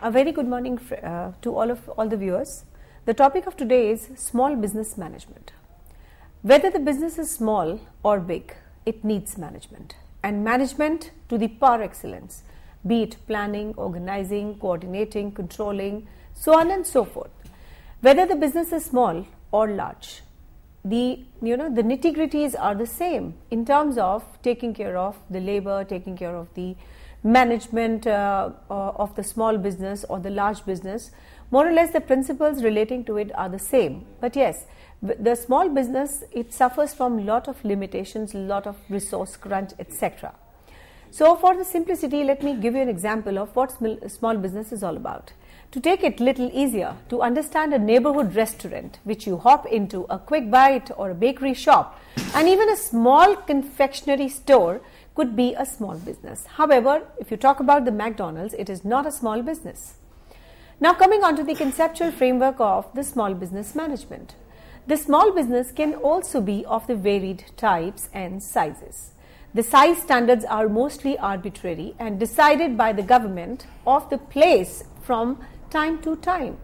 A very good morning to all the viewers. The topic of today is small business management. Whether the business is small or big, it needs management, and management to the par excellence, be it planning, organizing, coordinating, controlling, so on and so forth. Whether the business is small or large, the nitty-gritties are the same in terms of taking care of the labor, taking care of the management of the small business or the large business. More or less the principles relating to it are the same. But yes, the small business, it suffers from lot of limitations, lot of resource crunch, etc. So for the simplicity, let me give you an example of what small business is all about. To take it little easier, to understand a neighborhood restaurant which you hop into, a quick bite or a bakery shop, and even a small confectionery store could be a small business. However, if you talk about the McDonald's, it is not a small business. Now coming on to the conceptual framework of the small business management. The small business can also be of the varied types and sizes. The size standards are mostly arbitrary and decided by the government of the place from time to time.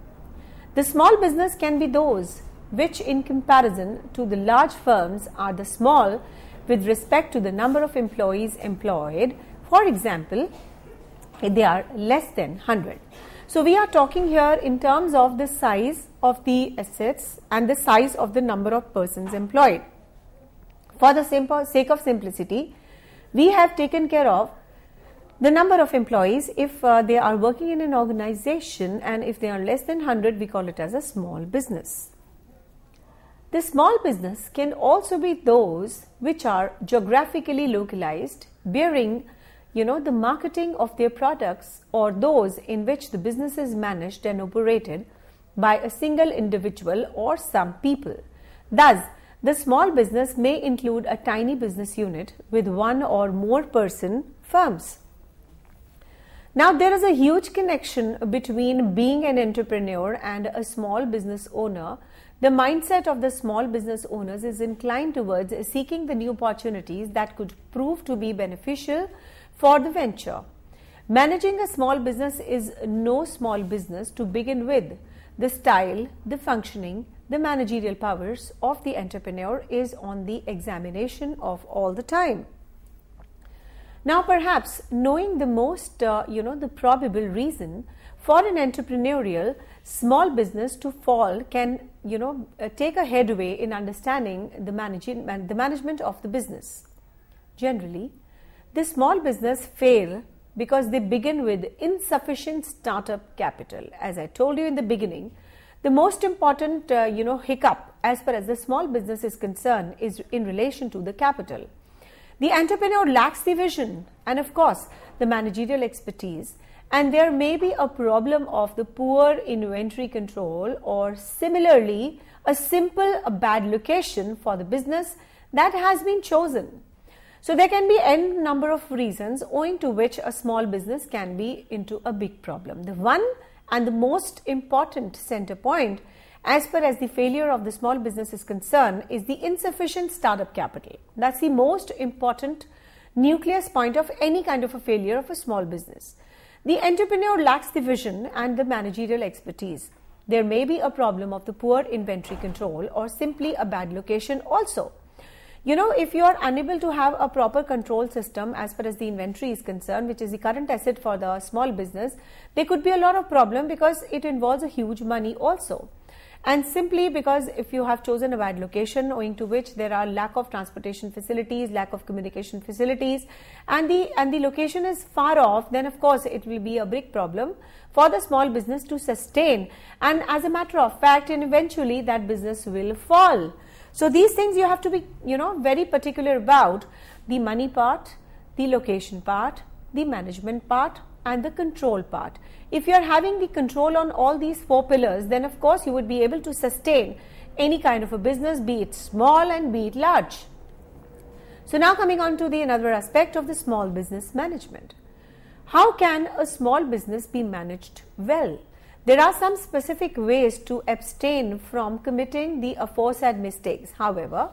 The small business can be those which in comparison to the large firms are the small with respect to the number of employees employed. For example, they are less than 100. So we are talking here in terms of the size of the assets and the size of the number of persons employed. For the sake of simplicity, we have taken care of the number of employees if they are working in an organization, and if they are less than 100, we call it as a small business. The small business can also be those which are geographically localized, bearing the marketing of their products, or those in which the business is managed and operated by a single individual or some people. Thus, the small business may include a tiny business unit with one or more person firms. Now, there is a huge connection between being an entrepreneur and a small business owner. The mindset of the small business owners is inclined towards seeking the new opportunities that could prove to be beneficial for the venture. Managing a small business is no small business to begin with. The style, the functioning, the managerial powers of the entrepreneur is on the examination of all the time. Now, perhaps knowing the most, the probable reason for an entrepreneurial small business to fall can, take a headway in understanding the management of the business. Generally, the small business fail because they begin with insufficient startup capital. As I told you in the beginning, the most important, hiccup as far as the small business is concerned is in relation to the capital. The entrepreneur lacks the vision and, of course, the managerial expertise, and there may be a problem of the poor inventory control, or similarly a bad location for the business that has been chosen. So there can be n number of reasons owing to which a small business can be into a big problem. The one and the most important center point as far as the failure of the small business is concerned is the insufficient startup capital. That's the most important nucleus point of any kind of a failure of a small business. The entrepreneur lacks the vision and the managerial expertise. There may be a problem of the poor inventory control or simply a bad location also. If you are unable to have a proper control system as far as the inventory is concerned, which is the current asset for the small business, there could be a lot of problem because it involves a huge money also. And simply because if you have chosen a bad location owing to which there are lack of transportation facilities, lack of communication facilities, and the location is far off, then of course it will be a big problem for the small business to sustain, and as a matter of fact, and eventually that business will fall. So these things you have to be very particular about: the money part, the location part, the management part, and the control part. If you are having the control on all these four pillars, then of course you would be able to sustain any kind of a business, be it small and be it large. So now coming on to the another aspect of the small business management. How can a small business be managed well? There are some specific ways to abstain from committing the aforesaid mistakes. However,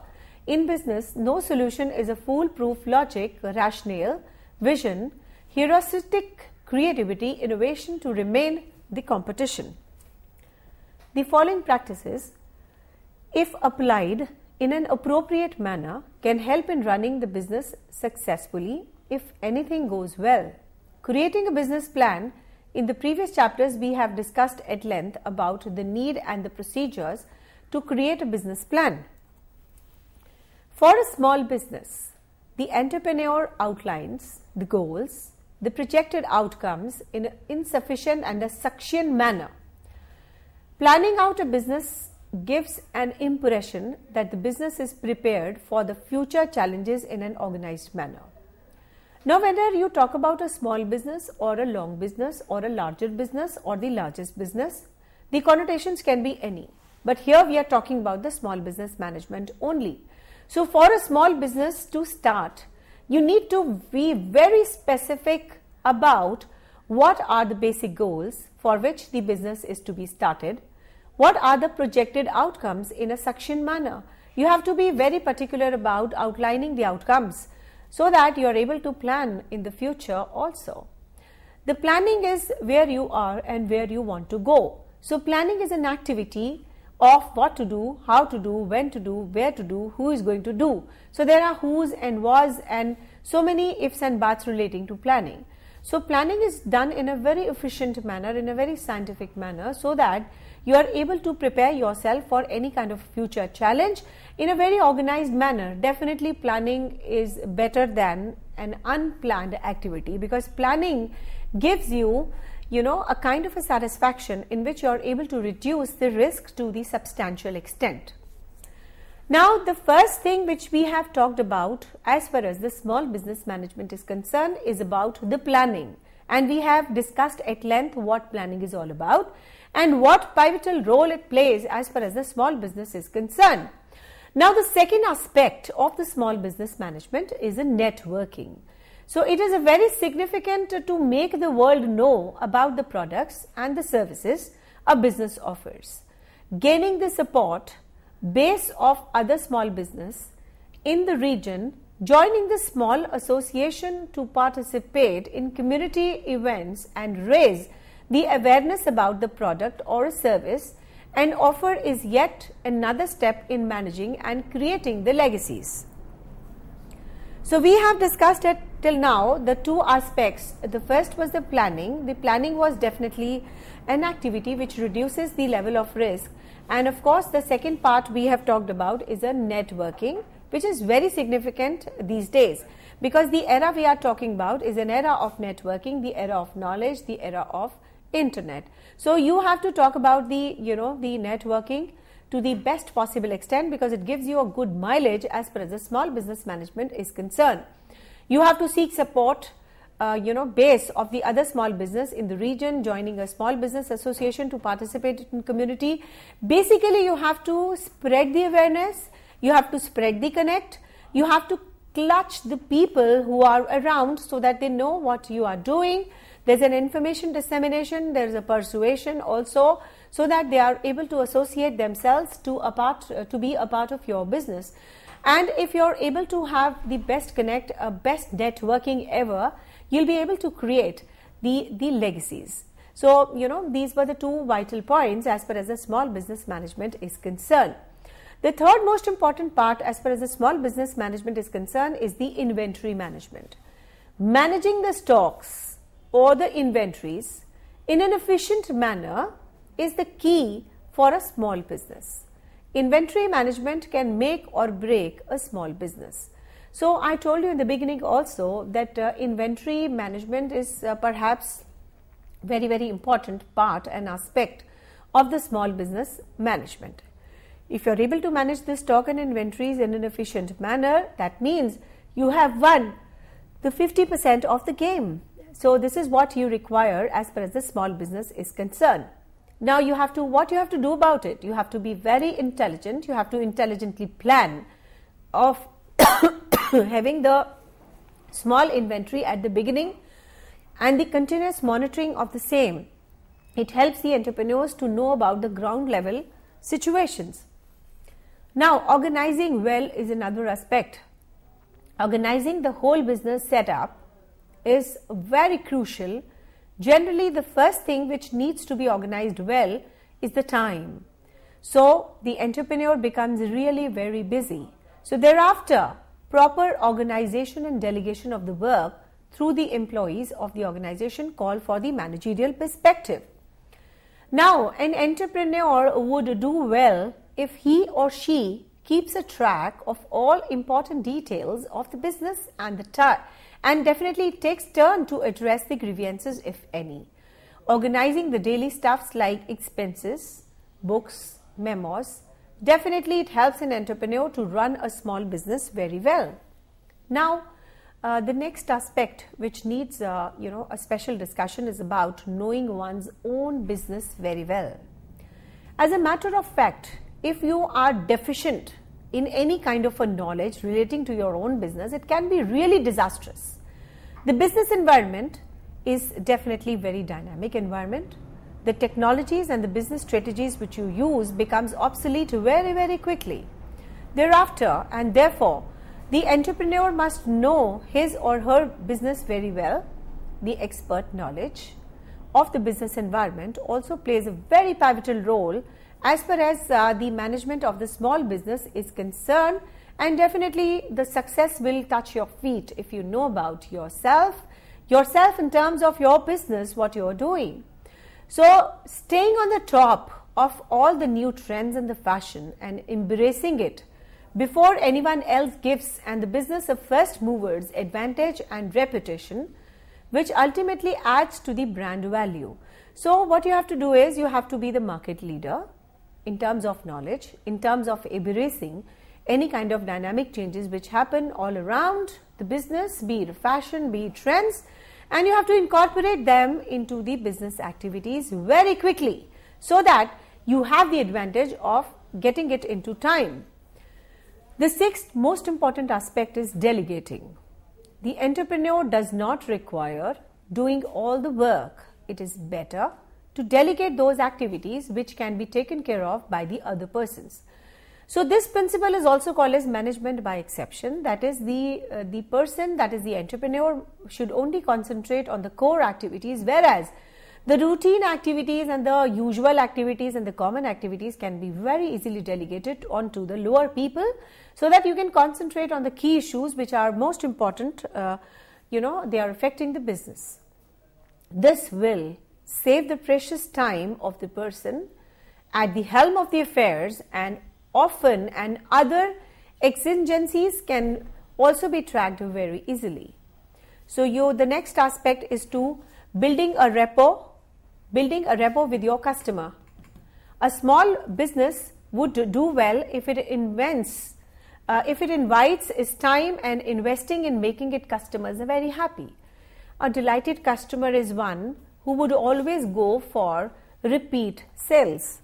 in business, no solution is a foolproof logic, rationale, vision, heuristic creativity, innovation to remain the competition. The following practices, if applied in an appropriate manner, can help in running the business successfully if anything goes well. Creating a business plan. In the previous chapters, we have discussed at length about the need and the procedures to create a business plan. For a small business, the entrepreneur outlines the goals, the projected outcomes in sufficient and a succinct manner. Planning out a business gives an impression that the business is prepared for the future challenges in an organized manner. Now, whether you talk about a small business or a long business or a larger business or the largest business, the connotations can be any. But here we are talking about the small business management only. So, for a small business to start, you need to be very specific about what are the basic goals for which the business is to be started, what are the projected outcomes in a succinct manner. You have to be very particular about outlining the outcomes so that you are able to plan in the future also. The planning is where you are and where you want to go. So, planning is an activity of what to do, how to do, when to do, where to do, who is going to do. So, there are who's and was and so many ifs and buts relating to planning. So, planning is done in a very efficient manner, in a very scientific manner, so that you are able to prepare yourself for any kind of future challenge in a very organized manner. Definitely planning is better than an unplanned activity, because planning gives you, a kind of a satisfaction in which you are able to reduce the risk to the substantial extent. Now, the first thing which we have talked about as far as the small business management is concerned is about the planning, and we have discussed at length what planning is all about and what pivotal role it plays as far as the small business is concerned. Now, the second aspect of the small business management is a networking. So, it is a very significant to make the world know about the products and the services a business offers. Gaining the support base of other small business in the region, joining the small association to participate in community events and raise the awareness about the product or a service and offer is yet another step in managing and creating the legacies. So, we have discussed it till now the two aspects. The first was the planning. The planning was definitely an activity which reduces the level of risk, and of course the second part we have talked about is a networking, which is very significant these days, because the era we are talking about is an era of networking, the era of knowledge, the era of internet. So, you have to talk about the networking to the best possible extent, because it gives you a good mileage as far as the small business management is concerned. You have to seek support base of the other small business in the region, joining a small business association to participate in community. Basically, you have to spread the awareness, you have to spread the connect, you have to clutch the people who are around so that they know what you are doing. There's an information dissemination, there's a persuasion also, so that they are able to associate themselves to be a part of your business. And if you're able to have the best connect, best networking ever, you'll be able to create the legacies. So, these were the two vital points as far as the small business management is concerned. The third most important part as far as the small business management is concerned is the inventory management. Managing the stocks or the inventories in an efficient manner is the key for a small business. Inventory management can make or break a small business. So, I told you in the beginning also that inventory management is perhaps very, very important part and aspect of the small business management. If you are able to manage the stock and inventories in an efficient manner, that means you have won the 50% of the game. So, this is what you require as far as the small business is concerned. Now, what you have to do about it? You have to be very intelligent. You have to intelligently plan of having the small inventory at the beginning and the continuous monitoring of the same. It helps the entrepreneurs to know about the ground level situations. Now, organizing well is another aspect. Organizing the whole business setup is very crucial Generally, the first thing which needs to be organized well is the time. So the entrepreneur becomes really very busy. So thereafter, proper organization and delegation of the work through the employees of the organization call for the managerial perspective. Now, an entrepreneur would do well if he or she keeps a track of all important details of the business and definitely takes turn to address the grievances if any. Organizing the daily stuffs like expenses, books, memos, definitely it helps an entrepreneur to run a small business very well. Now, the next aspect which needs a special discussion is about knowing one's own business very well. As a matter of fact, if you are deficient in any kind of a knowledge relating to your own business, it can be really disastrous. The business environment is definitely very dynamic environment. The technologies and the business strategies which you use becomes obsolete very, very quickly. Thereafter, and therefore, the entrepreneur must know his or her business very well. The expert knowledge of the business environment also plays a very pivotal role as far as the management of the small business is concerned, and definitely the success will touch your feet if you know about yourself in terms of your business, what you are doing. So staying on the top of all the new trends in the fashion and embracing it before anyone else gives, and the business of first movers advantage and reputation, which ultimately adds to the brand value. So what you have to do is you have to be the market leader in terms of knowledge, in terms of embracing any kind of dynamic changes which happen all around the business, be it fashion, be it trends, and you have to incorporate them into the business activities very quickly so that you have the advantage of getting it into time. The sixth most important aspect is delegating. The entrepreneur does not require doing all the work. It is better to delegate those activities which can be taken care of by the other persons. So this principle is also called as management by exception. That is, the person, that is the entrepreneur, should only concentrate on the core activities, whereas the routine activities and the usual activities and the common activities can be very easily delegated onto the lower people, so that you can concentrate on the key issues which are most important, they are affecting the business. This will save the precious time of the person at the helm of the affairs, and often and other exigencies can also be tracked very easily. So the next aspect is to building a rapport with your customer. A small business would do well if it invites its time and investing in making its customers very happy. A delighted customer is one who would always go for repeat sales.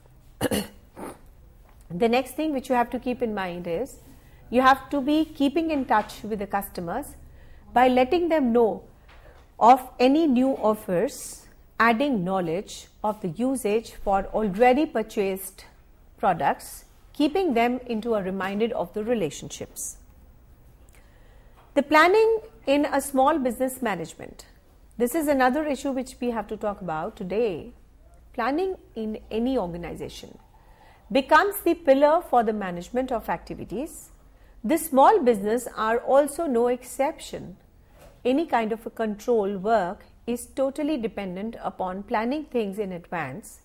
The next thing which you have to keep in mind is you have to be keeping in touch with the customers by letting them know of any new offers, adding knowledge of the usage for already purchased products, keeping them into a reminder of the relationships. The planning in a small business management. This is another issue which we have to talk about today. Planning in any organization becomes the pillar for the management of activities. The small business are also no exception. Any kind of a control work is totally dependent upon planning things in advance,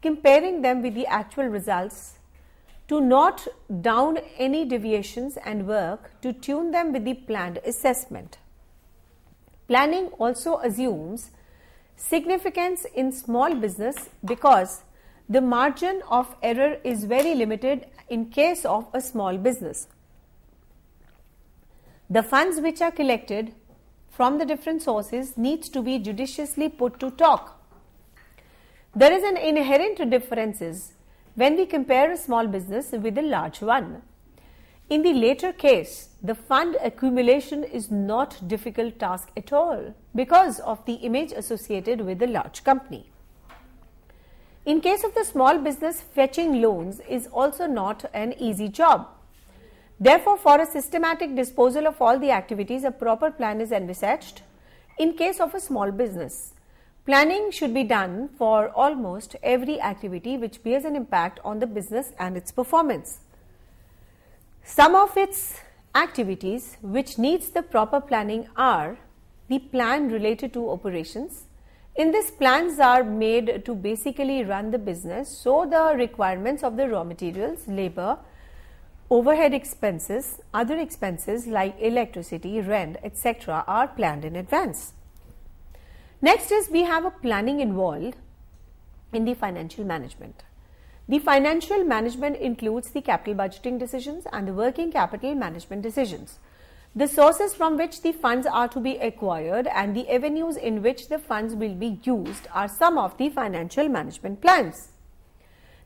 comparing them with the actual results, to note down any deviations and work to tune them with the planned assessment. Planning also assumes significance in small business because the margin of error is very limited in case of a small business. The funds which are collected from the different sources needs to be judiciously put to talk. There is an inherent differences when we compare a small business with a large one. In the later case, the fund accumulation is not difficult task at all because of the image associated with the large company. In case of the small business, fetching loans is also not an easy job. Therefore, for a systematic disposal of all the activities, a proper plan is envisaged. In case of a small business, Planning should be done for almost every activity which bears an impact on the business and its performance. Some of its activities which needs the proper planning are the plan related to operations. In this, plans are made to basically run the business, so the requirements of the raw materials, labor, overhead expenses, other expenses like electricity, rent, etc. are planned in advance. Next is we have a planning involved in the financial management. The financial management includes the capital budgeting decisions and the working capital management decisions. The sources from which the funds are to be acquired and the avenues in which the funds will be used are some of the financial management plans.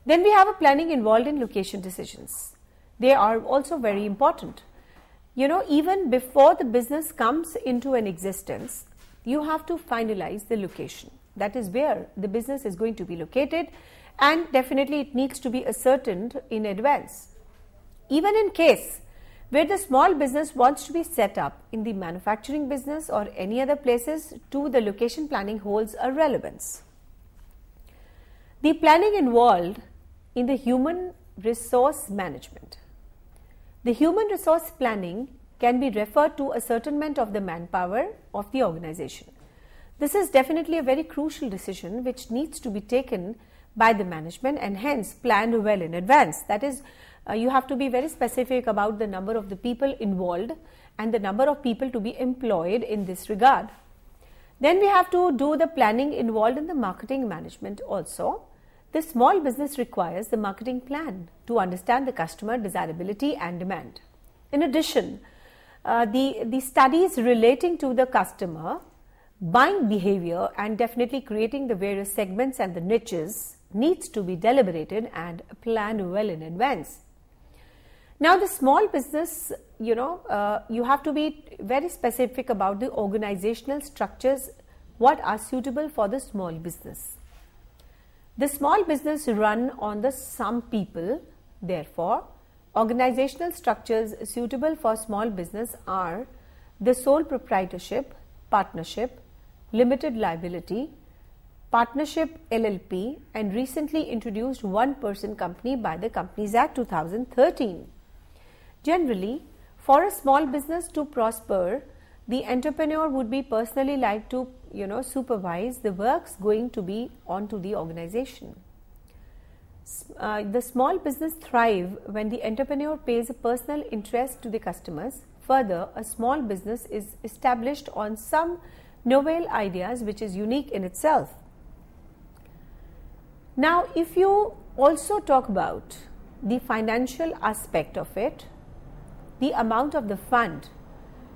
Then we have a planning involved in location decisions. They are also very important. Even before the business comes into an existence, you have to finalize the location. That is where the business is going to be located, and definitely it needs to be ascertained in advance. Even in case where the small business wants to be set up in the manufacturing business or any other places, to the location planning holds a relevance. The planning involved in the human resource management. The human resource planning can be referred to ascertainment of the manpower of the organization. This is definitely a very crucial decision which needs to be taken by the management and hence planned well in advance. That is, you have to be very specific about the number of the people involved and the number of people to be employed in this regard. Then we have to do the planning involved in the marketing management also. The small business requires the marketing plan to understand the customer desirability and demand. In addition, the studies relating to the customer buying behavior and definitely creating the various segments and the niches needs to be deliberated and planned well in advance. Now, the small business, you have to be very specific about the organizational structures what are suitable for the small business. The small business run on the some people, therefore, organizational structures suitable for small business are the sole proprietorship, partnership, limited liability, partnership LLP, and recently introduced one-person company by the Companies Act 2013. Generally, for a small business to prosper, the entrepreneur would be personally like to supervise the works going to be onto the organization. The small business thrive when the entrepreneur pays a personal interest to the customers. Further, a small business is established on some novel ideas which is unique in itself. Now, if you also talk about the financial aspect of it, the amount of the fund,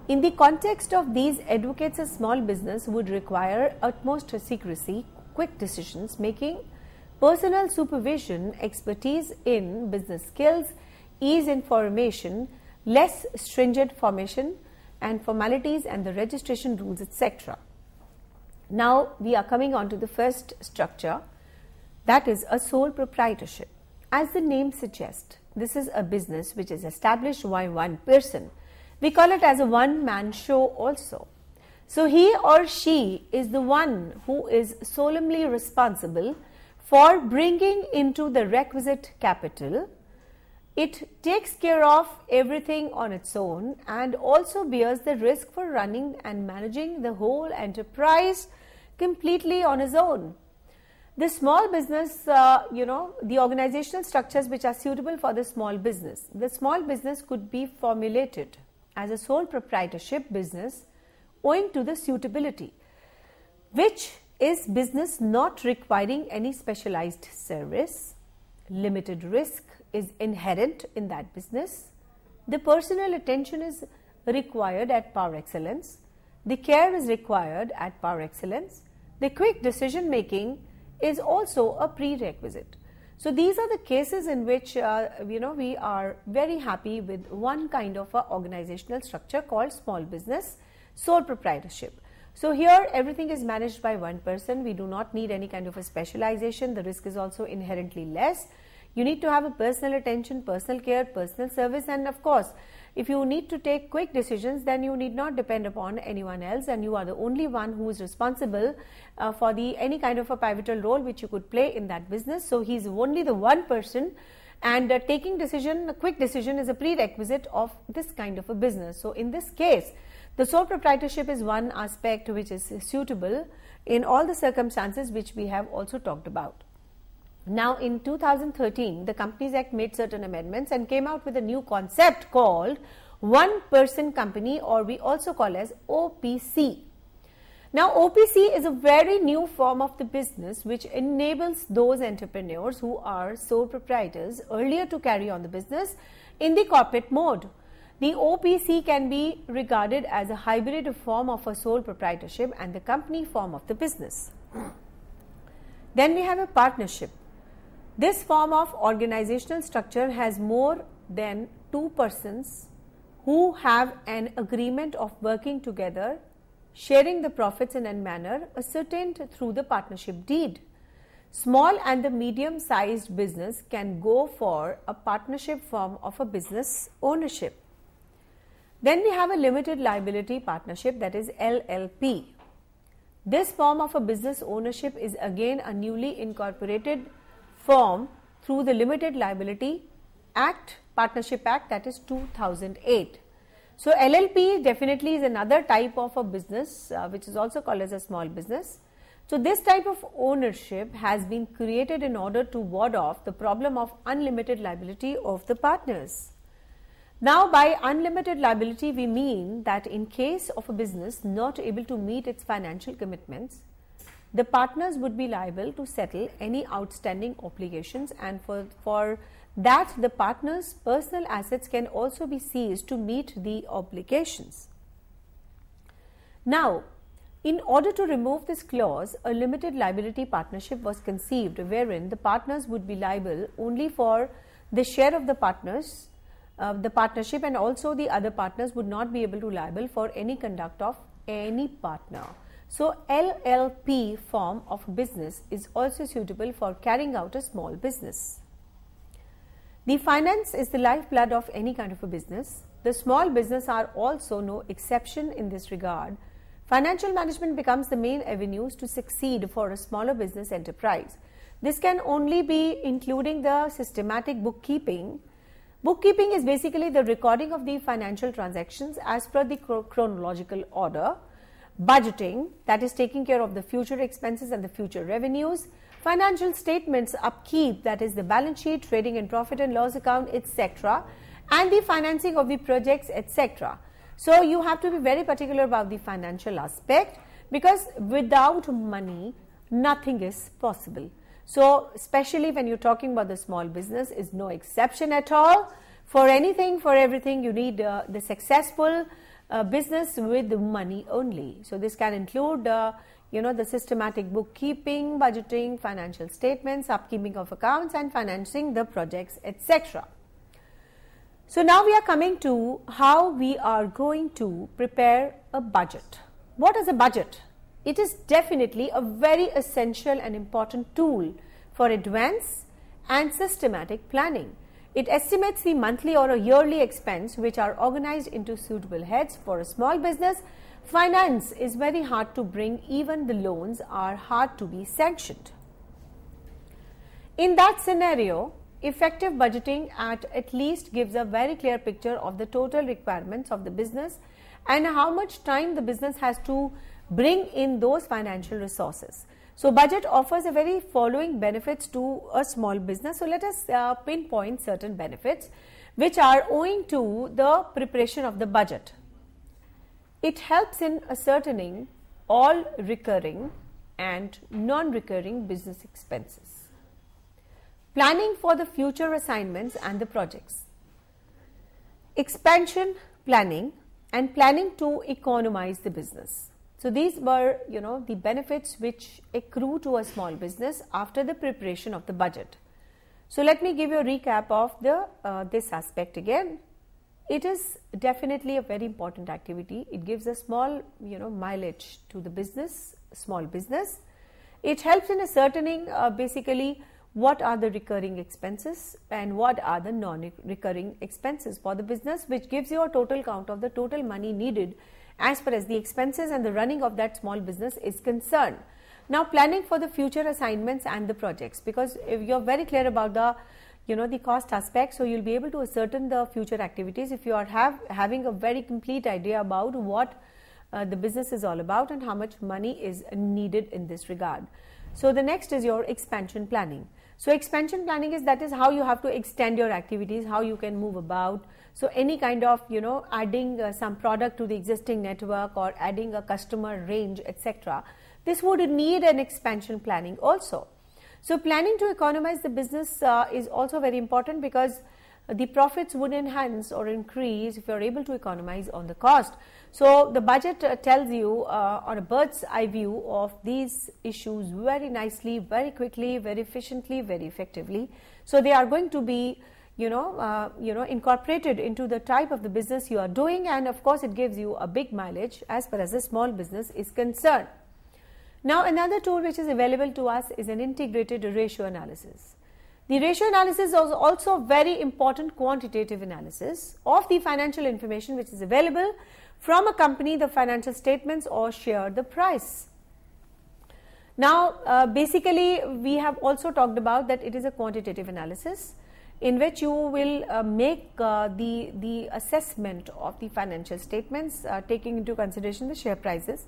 in the context of these advocates, a small business would require utmost secrecy, quick decisions making, personal supervision, expertise in business skills, ease in formation, less stringent formation and formalities and the registration rules, etc. Now, we are coming on to the first structure, that is a sole proprietorship. As the name suggests, this is a business which is established by one person. We call it as a one-man show also. So, he or she is the one who is solemnly responsible for bringing into the requisite capital. It takes care of everything on its own and also bears the risk for running and managing the whole enterprise completely on his own. The small business, the organizational structures which are suitable for the small business. The small business could be formulated as a sole proprietorship business owing to the suitability, which is business not requiring any specialized service. Limited risk is inherent in that business. The personal attention is required at par excellence. The care is required at par excellence. The quick decision making is also a prerequisite. So, these are the cases in which we are very happy with one kind of a organizational structure called small business sole proprietorship. So, here everything is managed by one person. We do not need any kind of a specialization. The risk is also inherently less. You need to have a personal attention, personal care, personal service, and of course, if you need to take quick decisions, then you need not depend upon anyone else, and you are the only one who is responsible for any kind of a pivotal role which you could play in that business. So he is only the one person, and taking a quick decision is a prerequisite of this kind of a business. So in this case, the sole proprietorship is one aspect which is suitable in all the circumstances which we have also talked about. Now in 2013, the Companies Act made certain amendments and came out with a new concept called one person company, or we also call as OPC. Now OPC is a very new form of the business which enables those entrepreneurs who are sole proprietors earlier to carry on the business in the corporate mode. The OPC can be regarded as a hybrid form of a sole proprietorship and the company form of the business. Then we have a partnership. This form of organizational structure has more than two persons who have an agreement of working together, sharing the profits in a manner ascertained through the partnership deed. Small and the medium-sized business can go for a partnership form of a business ownership. Then we have a limited liability partnership, that is LLP. This form of a business ownership is again a newly incorporated form through the Limited Liability Act, Partnership Act, that is 2008. So LLP definitely is another type of a business which is also called as a small business. So this type of ownership has been created in order to ward off the problem of unlimited liability of the partners. Now by unlimited liability we mean that in case of a business not able to meet its financial commitments, the partners would be liable to settle any outstanding obligations, and for that the partners' personal assets can also be seized to meet the obligations. Now, in order to remove this clause, a limited liability partnership was conceived wherein the partners would be liable only for the share of the partners, the partnership, and also the other partners would not be able to liable for any conduct of any partner. So LLP form of business is also suitable for carrying out a small business. The finance is the lifeblood of any kind of a business. The small business are also no exception in this regard. Financial management becomes the main avenues to succeed for a smaller business enterprise. This can only be including the systematic bookkeeping. Bookkeeping is basically the recording of the financial transactions as per the chronological order. Budgeting, that is taking care of the future expenses and the future revenues. Financial statements, upkeep, that is the balance sheet, trading and profit and loss account, etc. And the financing of the projects, etc. So you have to be very particular about the financial aspect, because without money nothing is possible. So especially when you're talking about the small business is no exception at all. For anything, for everything, you need the successful business with money only. So this can include the systematic bookkeeping, budgeting, financial statements, upkeeping of accounts, and financing the projects, etc. So now we are coming to how we are going to prepare a budget. What is a budget? It is definitely a very essential and important tool for advanced and systematic planning. It estimates the monthly or a yearly expense which are organized into suitable heads. For a small business, finance is very hard to bring, even the loans are hard to be sanctioned. In that scenario, effective budgeting at least gives a very clear picture of the total requirements of the business and how much time the business has to bring in those financial resources. So budget offers a very following benefits to a small business. So let us pinpoint certain benefits which are owing to the preparation of the budget. It helps in ascertaining all recurring and non-recurring business expenses. Planning for the future assignments and the projects. Expansion planning and planning to economize the business. So these were, the benefits which accrue to a small business after the preparation of the budget. So let me give you a recap of this aspect again. It is definitely a very important activity. It gives a small, mileage to the business, small business. It helps in ascertaining basically what are the recurring expenses and what are the non-recurring expenses for the business, which gives you a total count of the total money needed as far as the expenses and the running of that small business is concerned. Now, planning for the future assignments and the projects, because if you're very clear about the the cost aspect, so you'll be able to ascertain the future activities if you are having a very complete idea about what the business is all about and how much money is needed in this regard. So the next is your expansion planning. So expansion planning is how you have to extend your activities, how you can move about. So any kind of adding some product to the existing network or adding a customer range, etc. This would need an expansion planning also. So planning to economize the business is also very important, because the profits would enhance or increase if you are able to economize on the cost. So the budget tells you on a bird's eye view of these issues very nicely, very quickly, very efficiently, very effectively. So they are going to be incorporated into the type of the business you are doing, and of course it gives you a big mileage as far as a small business is concerned. Now, another tool which is available to us is an integrated ratio analysis. The ratio analysis is also very important quantitative analysis of the financial information which is available from a company, the financial statements or share the price. Now, basically we have also talked about that it is a quantitative analysis in which you will make the assessment of the financial statements taking into consideration the share prices.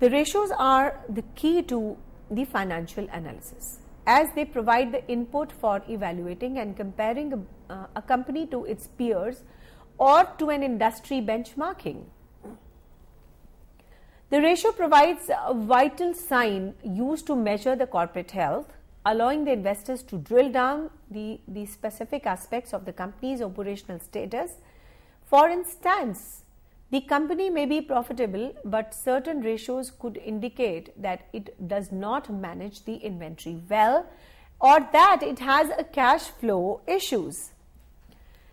The ratios are the key to the financial analysis, as they provide the input for evaluating and comparing a company to its peers or to an industry benchmarking. The ratio provides a vital sign used to measure the corporate health, allowing the investors to drill down the specific aspects of the company's operational status. For instance, the company may be profitable, but certain ratios could indicate that it does not manage the inventory well, or that it has a cash flow issues.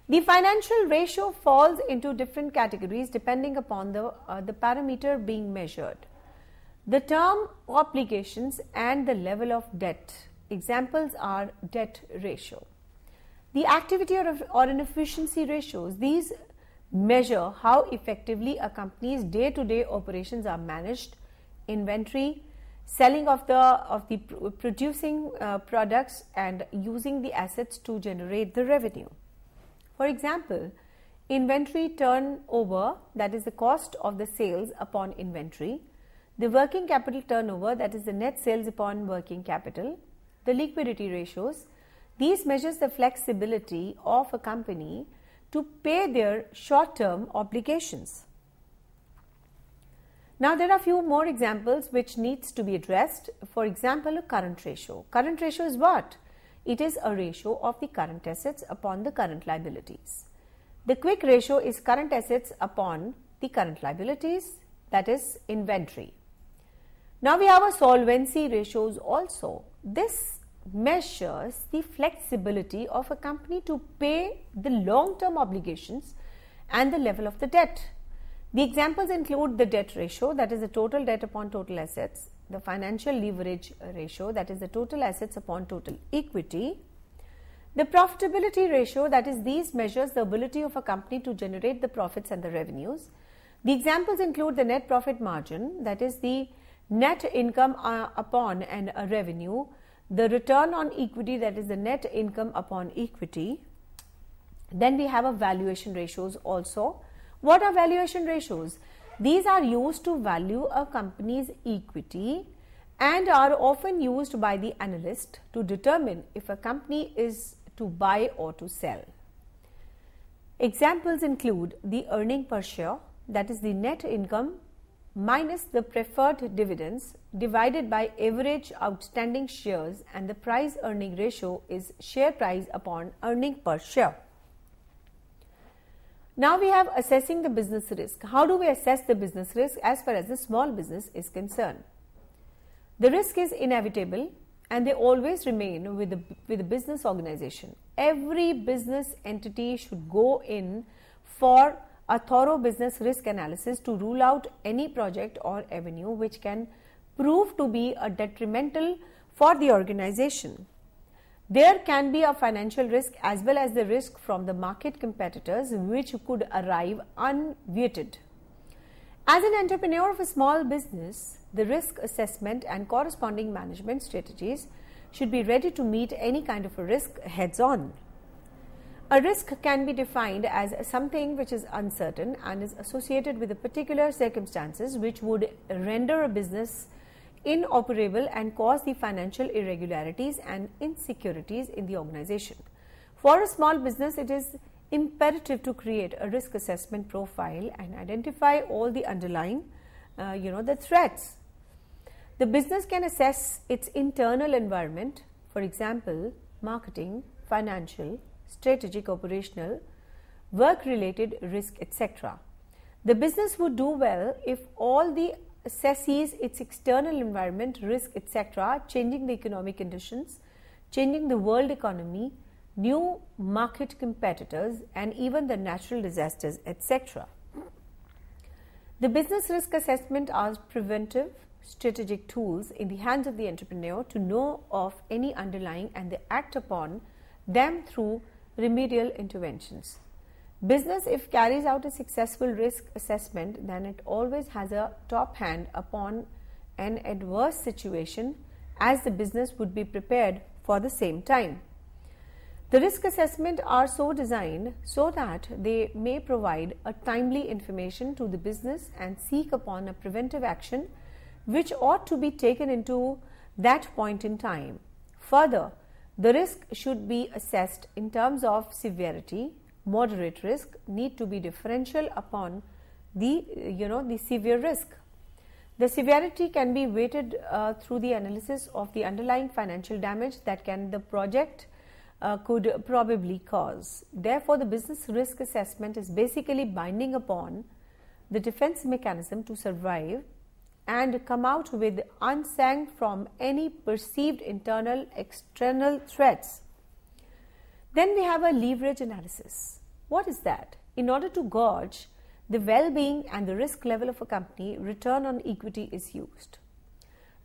The financial ratio falls into different categories depending upon the parameter being measured. The term obligations and the level of debt. Examples are debt ratio. The activity or an efficiency ratios. These measure how effectively a company's day-to-day operations are managed, inventory, selling of the producing products, and using the assets to generate the revenue. For example, inventory turnover, that is the cost of the sales upon inventory, the working capital turnover, that is the net sales upon working capital, the liquidity ratios. These measures the flexibility of a company to pay their short-term obligations. Now, there are a few more examples which needs to be addressed. For example, a current ratio. Current ratio is what? It is a ratio of the current assets upon the current liabilities. The quick ratio is current assets upon the current liabilities, that is inventory. Now, we have a solvency ratios also. This measures the flexibility of a company to pay the long-term obligations and the level of the debt. The examples include the debt ratio, that is the total debt upon total assets, the financial leverage ratio, that is the total assets upon total equity, the profitability ratio, that is these measures the ability of a company to generate the profits and the revenues. The examples include the net profit margin, that is the net income upon and a revenue, the return on equity, that is the net income upon equity. Then we have a valuation ratios also. What are valuation ratios? These are used to value a company's equity and are often used by the analyst to determine if a company is to buy or to sell. Examples include the earning per share, that is the net income minus the preferred dividends divided by average outstanding shares, and the price earning ratio is share price upon earning per share. Now we have assessing the business risk. How do we assess the business risk as far as the small business is concerned? The risk is inevitable and they always remain with the business organization. Every business entity should go in for a thorough business risk analysis to rule out any project or avenue which can prove to be a detrimental for the organization. There can be a financial risk as well as the risk from the market competitors which could arrive unweighted. As an entrepreneur of a small business, the risk assessment and corresponding management strategies should be ready to meet any kind of a risk heads on. A risk can be defined as something which is uncertain and is associated with a particular circumstances which would render a business inoperable and cause the financial irregularities and insecurities in the organization. For a small business, it is imperative to create a risk assessment profile and identify all the underlying, the threats. The business can assess its internal environment, for example, marketing, financial, strategic, operational, work-related risk, etc. The business would do well if all the assesses its external environment, risk, etc., changing the economic conditions, changing the world economy, new market competitors, and even the natural disasters, etc. The business risk assessment are preventive, strategic tools in the hands of the entrepreneur to know of any underlying and they act upon them through remedial interventions. Business, if carries out a successful risk assessment, then it always has a top hand upon an adverse situation as the business would be prepared for the same time. The risk assessment are so designed so that they may provide a timely information to the business and seek upon a preventive action which ought to be taken into that point in time. Further, the risk should be assessed in terms of severity. Moderate risk need to be differential upon the severe risk. The severity can be weighted through the analysis of the underlying financial damage that the project could probably cause. Therefore, the business risk assessment is basically binding upon the defense mechanism to survive and come out with unsang from any perceived internal external threats. Then we have a leverage analysis. What is that? In order to gauge the well-being and the risk level of a company, return on equity is used.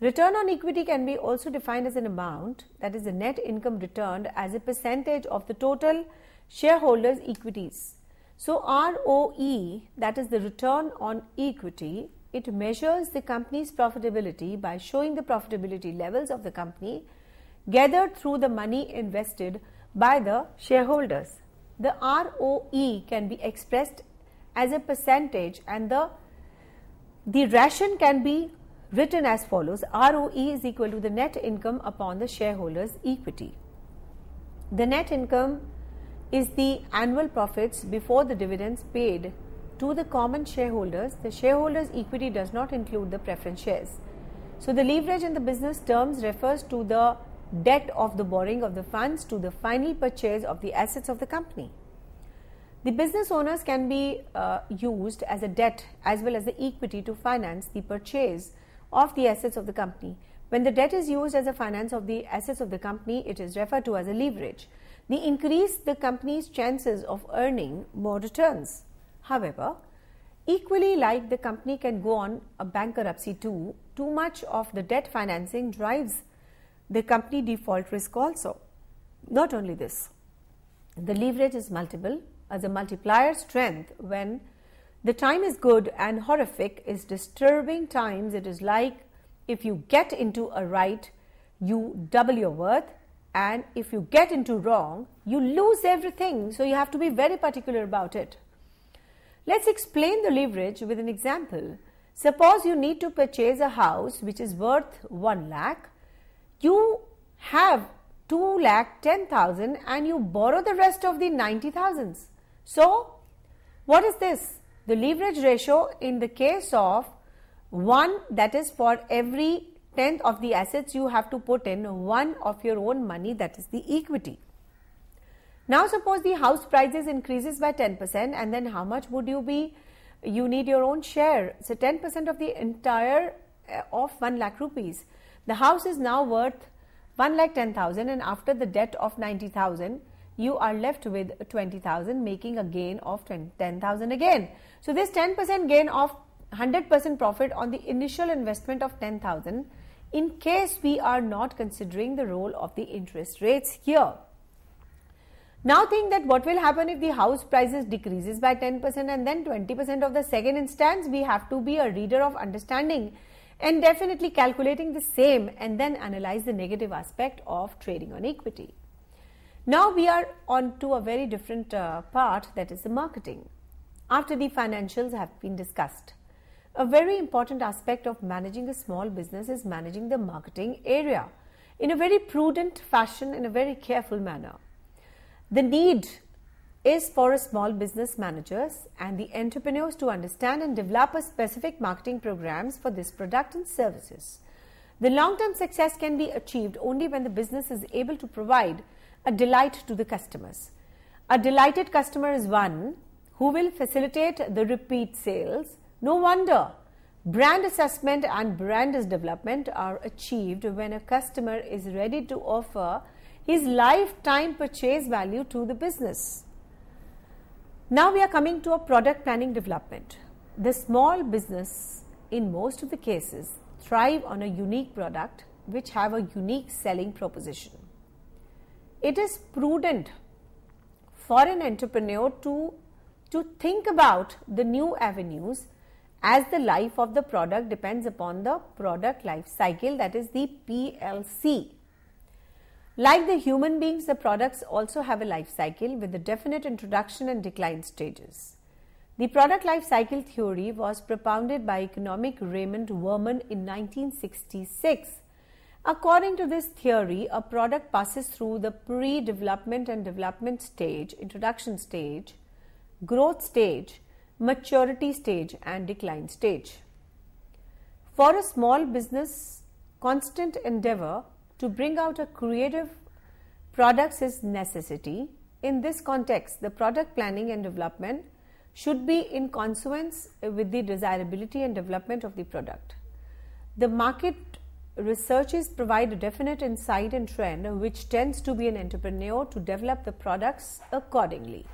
Return on equity can be also defined as an amount, that is the net income returned as a percentage of the total shareholders' equities. So ROE, that is the return on equity, it measures the company's profitability by showing the profitability levels of the company gathered through the money invested by the shareholders. The ROE can be expressed as a percentage and the ration can be written as follows: ROE is equal to the net income upon the shareholders' equity. The net income is the annual profits before the dividends paid to the common shareholders. The shareholders' equity does not include the preference shares. So the leverage in the business terms refers to the debt of the borrowing of the funds to the final purchase of the assets of the company. The business owners can be used as a debt as well as the equity to finance the purchase of the assets of the company. When the debt is used as a finance of the assets of the company, it is referred to as a leverage. They increase the company's chances of earning more returns. However, equally like the company can go on a bankruptcy too much of the debt financing drives the company default risk also. Not only this, the leverage is multiple as a multiplier strength. When the time is good and horrific is disturbing times, it is like if you get into a right, you double your worth, and if you get into wrong, you lose everything. So you have to be very particular about it. Let's explain the leverage with an example. Suppose you need to purchase a house which is worth 1 lakh. You have 2,10,000 and you borrow the rest of the 90,000. So, what is this? The leverage ratio in the case of 1, that is for every 10th of the assets you have to put in 1 of your own money, that is the equity. Now suppose the house prices increases by 10% and then how much would you need your own share. So 10% of the entire of 1 lakh rupees. The house is now worth 1,10,000 and after the debt of 90,000, you are left with 20,000, making a gain of 10,000 again. So this 10% gain of 100% profit on the initial investment of 10,000 in case we are not considering the role of the interest rates here. Now think that what will happen if the house prices decreases by 10% and then 20% of the second instance. We have to be a reader of understanding and definitely calculating the same and then analyze the negative aspect of trading on equity. Now we are on to a very different part, that is the marketing. After the financials have been discussed, a very important aspect of managing a small business is managing the marketing area in a very prudent fashion, in a very careful manner. The need is for a small business managers and the entrepreneurs to understand and develop a specific marketing programs for this product and services. The long-term success can be achieved only when the business is able to provide a delight to the customers. A delighted customer is one who will facilitate the repeat sales. No wonder brand assessment and brand development are achieved when a customer is ready to offer his lifetime purchase value to the business. Now we are coming to a product planning development. The small business in most of the cases thrive on a unique product which have a unique selling proposition. It is prudent for an entrepreneur to think about the new avenues, as the life of the product depends upon the product life cycle, that is the PLC. Like the human beings, the products also have a life cycle with the definite introduction and decline stages. The product life cycle theory was propounded by economic Raymond Werman in 1966. According to this theory, a product passes through the pre-development and development stage, introduction stage, growth stage, maturity stage and decline stage. For a small business, constant endeavor to bring out a creative products is necessity. In this context, the product planning and development should be in consonance with the desirability and development of the product. The market researches provide a definite insight and trend which tends to be an entrepreneur to develop the products accordingly.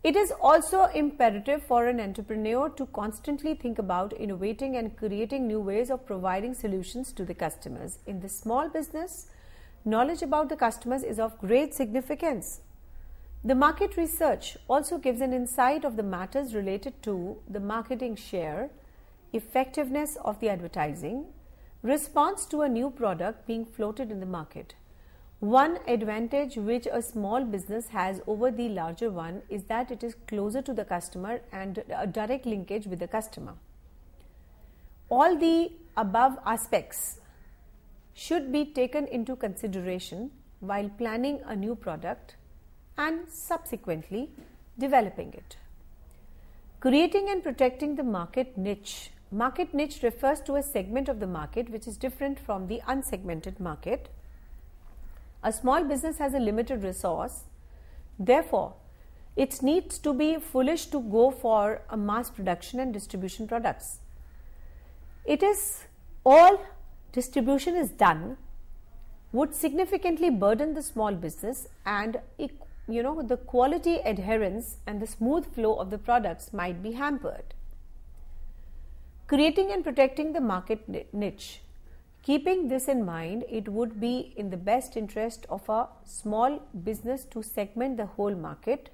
It is also imperative for an entrepreneur to constantly think about innovating and creating new ways of providing solutions to the customers. In the small business, knowledge about the customers is of great significance. The market research also gives an insight of the matters related to the marketing share, effectiveness of the advertising, response to a new product being floated in the market. One advantage which a small business has over the larger one is that it is closer to the customer and a direct linkage with the customer. All the above aspects should be taken into consideration while planning a new product and subsequently developing it. Creating and protecting the market niche. Market niche refers to a segment of the market which is different from the unsegmented market. A small business has a limited resource, therefore, it needs to be foolish to go for a mass production and distribution products. It is all distribution is done would significantly burden the small business and the quality adherence and the smooth flow of the products might be hampered. Creating and protecting the market niche. Keeping this in mind, it would be in the best interest of a small business to segment the whole market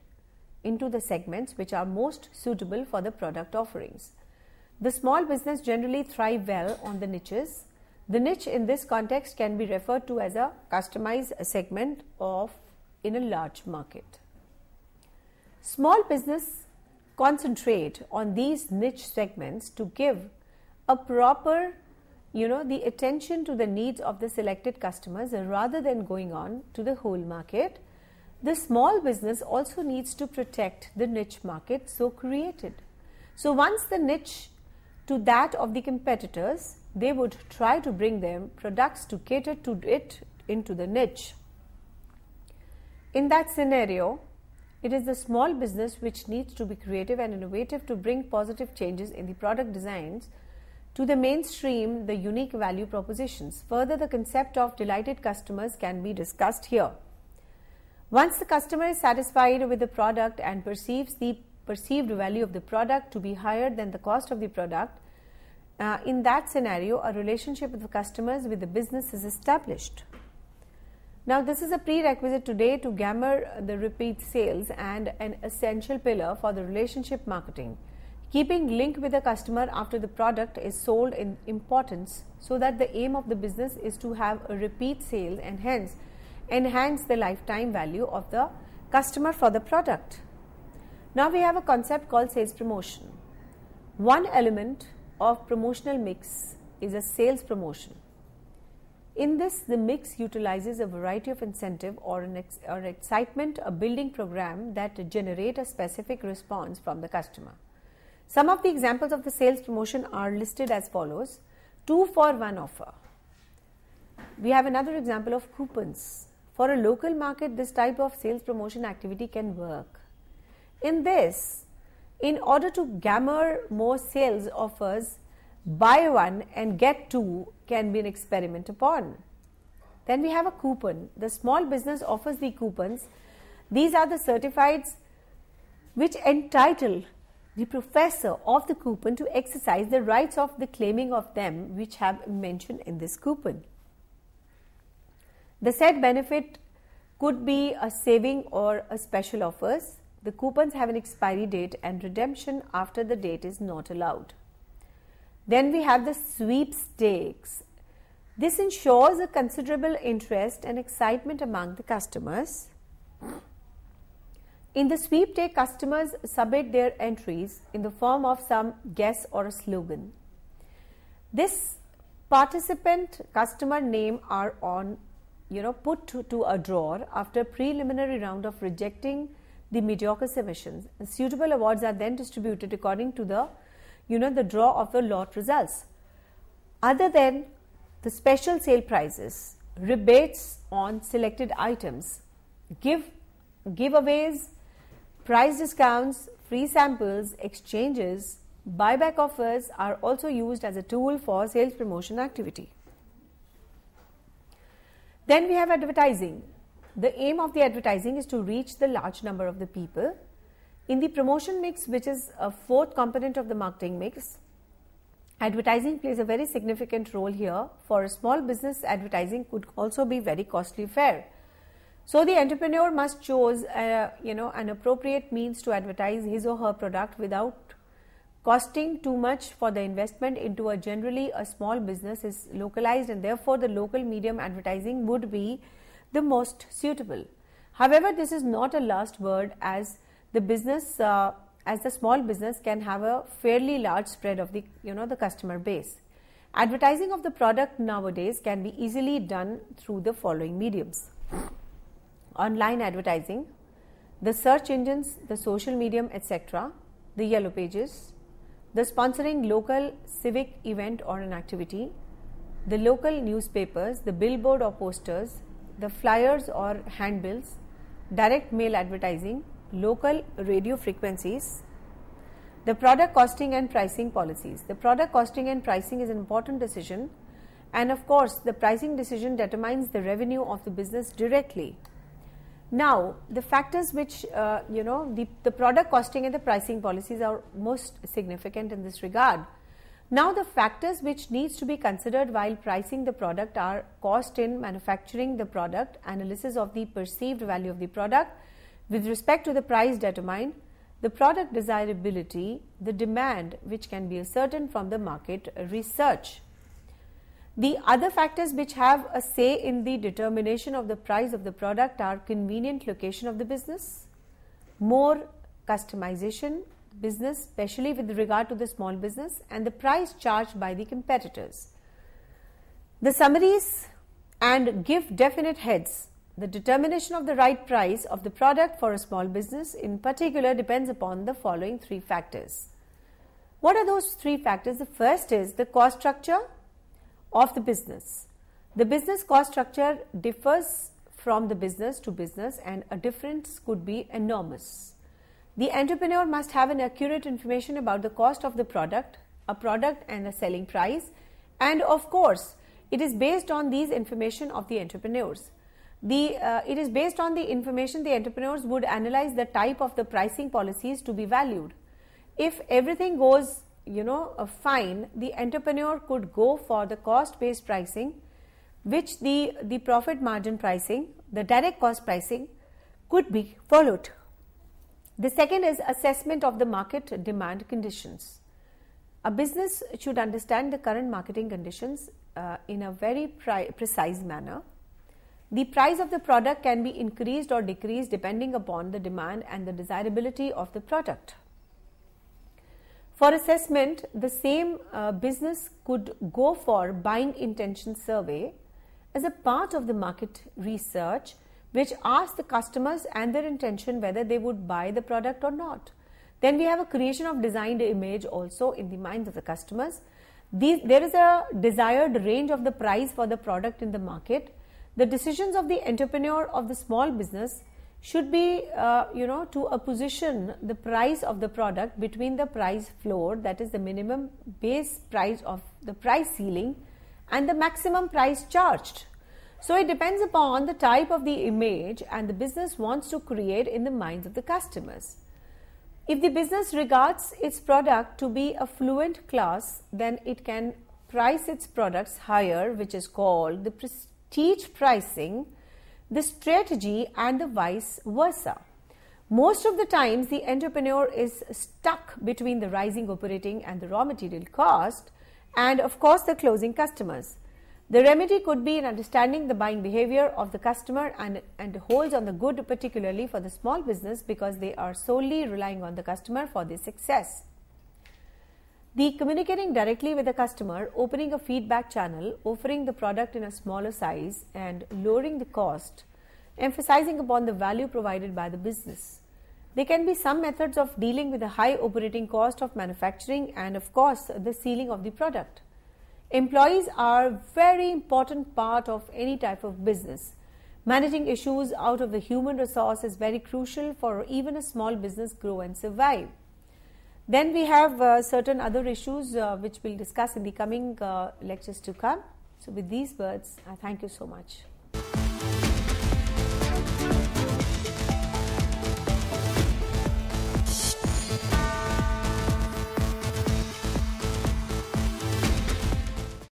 into the segments which are most suitable for the product offerings. The small business generally thrive well on the niches. The niche in this context can be referred to as a customized segment in a large market. Small business concentrate on these niche segments to give a proper the attention to the needs of the selected customers rather than going on to the whole market. The small business also needs to protect the niche market so created. So once the niche to that of the competitors, they would try to bring them products to cater to it into the niche. In that scenario, it is the small business which needs to be creative and innovative to bring positive changes in the product designs to the mainstream, the unique value propositions. Further, the concept of delighted customers can be discussed here. Once the customer is satisfied with the product and perceives the perceived value of the product to be higher than the cost of the product, in that scenario, a relationship with the customers with the business is established. Now, this is a prerequisite today to garner the repeat sales and an essential pillar for the relationship marketing. Keeping link with the customer after the product is sold in importance, so that the aim of the business is to have a repeat sale and hence enhance the lifetime value of the customer for the product. Now we have a concept called sales promotion. One element of promotional mix is a sales promotion. In this, the mix utilizes a variety of incentive or excitement, a building program that generate a specific response from the customer. Some of the examples of the sales promotion are listed as follows. 2-for-1 offer. We have another example of coupons. For a local market, this type of sales promotion activity can work. In this, in order to garner more sales offers, buy one and get two can be an experiment upon. Then we have a coupon. The small business offers the coupons. These are the certificates which entitle the professor of the coupon to exercise the rights of the claiming of them which have mentioned in this coupon. The said benefit could be a saving or a special offers. The coupons have an expiry date and redemption after the date is not allowed. Then we have the sweepstakes. This ensures a considerable interest and excitement among the customers. In the sweepstake, customers submit their entries in the form of some guess or a slogan. This participant customer name are put to a drawer after a preliminary round of rejecting the mediocre submissions. Suitable awards are then distributed according to the draw of the lot results. Other than the special sale prices, rebates on selected items, giveaways, price discounts, free samples, exchanges, buyback offers are also used as a tool for sales promotion activity. Then we have advertising. The aim of the advertising is to reach the large number of the people. In the promotion mix, which is a fourth component of the marketing mix, advertising plays a very significant role here. For a small business, advertising could also be very costly affair. So the entrepreneur must choose an appropriate means to advertise his or her product without costing too much for the investment into a generally a small business is localized, and therefore the local medium advertising would be the most suitable. However, this is not a last word, as the small business can have a fairly large spread of the customer base. Advertising of the product nowadays can be easily done through the following mediums: online advertising, the search engines, the social medium, etc., the yellow pages, the sponsoring local civic event or an activity, the local newspapers, the billboard or posters, the flyers or handbills, direct mail advertising, local radio frequencies, the product costing and pricing policies. The product costing and pricing is an important decision, and of course the pricing decision determines the revenue of the business directly. Now, the factors which the product costing and the pricing policies are most significant in this regard. Now, the factors which needs to be considered while pricing the product are cost in manufacturing the product, analysis of the perceived value of the product with respect to the price determined, the product desirability, the demand which can be ascertained from the market research. The other factors which have a say in the determination of the price of the product are convenient location of the business, more customization business, especially with regard to the small business, and the price charged by the competitors. The summaries and give definite heads. The determination of the right price of the product for a small business in particular depends upon the following three factors. What are those three factors? The first is the cost structure of the business. The business cost structure differs from the business to business, and a difference could be enormous. The entrepreneur must have an accurate information about the cost of the product, a product and a selling price, and of course it is based on these information of the entrepreneurs. It is based on the information the entrepreneurs would analyze the type of the pricing policies to be valued. If everything goes fine, the entrepreneur could go for the cost-based pricing, which the profit margin pricing, the direct cost pricing could be followed. The second is assessment of the market demand conditions. A business should understand the current marketing conditions in a very precise manner. The price of the product can be increased or decreased depending upon the demand and the desirability of the product. For assessment, the same business could go for buying intention survey as a part of the market research, which asks the customers and their intention whether they would buy the product or not. Then we have a creation of designed image also in the minds of the customers. There is a desired range of the price for the product in the market. The decisions of the entrepreneur of the small business should be, to a position the price of the product between the price floor, that is the minimum base price of the price ceiling, and the maximum price charged. So it depends upon the type of the image and the business wants to create in the minds of the customers. If the business regards its product to be a fluent class, then it can price its products higher, which is called the prestige pricing, the strategy, and the vice versa. Most of the times the entrepreneur is stuck between the rising operating and the raw material cost and of course the closing customers. The remedy could be in understanding the buying behavior of the customer and holds on the good, particularly for the small business, because they are solely relying on the customer for their success. The communicating directly with the customer, opening a feedback channel, offering the product in a smaller size and lowering the cost, emphasizing upon the value provided by the business. There can be some methods of dealing with the high operating cost of manufacturing and of course the ceiling of the product. Employees are a very important part of any type of business. Managing issues out of the human resource is very crucial for even a small business grow and survive. Then we have certain other issues which we'll discuss in the coming lectures to come. So with these words, I thank you so much.